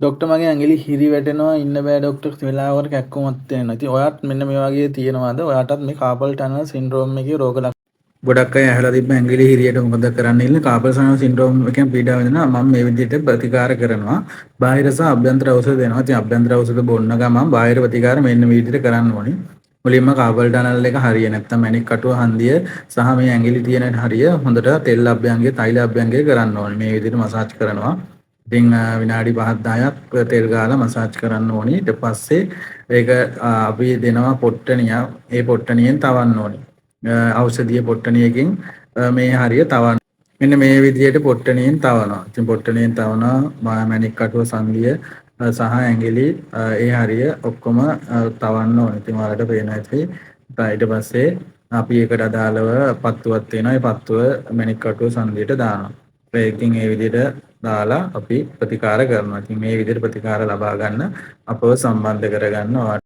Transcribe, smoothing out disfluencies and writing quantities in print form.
Doctor මගේ ඇඟිලි හිරි වැටෙනවා ඉන්න බෑ ඩොක්ටර් වෙලාවකට කැක්කුමක් තියෙනවා. ඉතින් ඔයාත් මෙන්න මේ වගේ තියෙනවද? ඔයාටත් මේ කාපල් ටනල් සින්ඩ්‍රෝම් එකේ රෝග ලක්ෂණ ගොඩක් අය ඇහලා තිබ්බ ඇඟිලි හිරියට මොකද කරන්න ඉන්නේ? කාපල් ටනල් සින්ඩ්‍රෝම් එකෙන් පීඩා වෙනවා. මම මේ විදිහට ප්‍රතිකාර කරනවා. බාහිර සහ අභ්‍යන්තර ඖෂධ දෙනවා. ඉතින් අභ්‍යන්තර ඖෂධ බොන්න ගමන් බාහිර ප්‍රතිකාර මෙන්න මේ විදිහට කරන්න ඕනේ. මුලින්ම කාපල් ටනල් එක හරිය නැත්තම් මැණික් කටුව හන්දිය සහ මේ ඇඟිලි තියෙන හරිය හොඳට තෙල් අභ්‍යංගය තෛල අභ්‍යංගය කරන්න ඕනේ. මේ විදිහට මසාජ් කරනවා. ඉතින් විනාඩි 5ක් 10ක් තෙල් ගාලා මසාජ් කරන්න ඕනි. ඊට පස්සේ ඒක අපි දෙනවා පොට්ටනිය. ඒ පොට්ටනියෙන් තවන්න ඕනි. ඖෂධීය පොට්ටනියකින් මේ හරිය තවන්න. මෙන්න මේ විදිහට පොට්ටනියෙන් තවනවා. ඉතින් පොට්ටනියෙන් තවනවා මැණික් කටුව සංදිය සහ ඇඟිලි ඒ හරිය ඔක්කොම තවන්න ඕනේ. ඉතින් ඔයාලට පේනවා ඇති. ඊට පස්සේ අපි ඒකට අදාළව පත්තුවක් තියෙනවා. ඒ පත්තුව මැණික් කටුව සංදියට දානවා. ඒකකින් ඒ විදිහට දාලා අපි ප්‍රතිකාර කරනවා. ඉතින් මේ විදිහට ප්‍රතිකාර ලබා ගන්න අපව සම්බන්ධ කරගන්න ඔයාට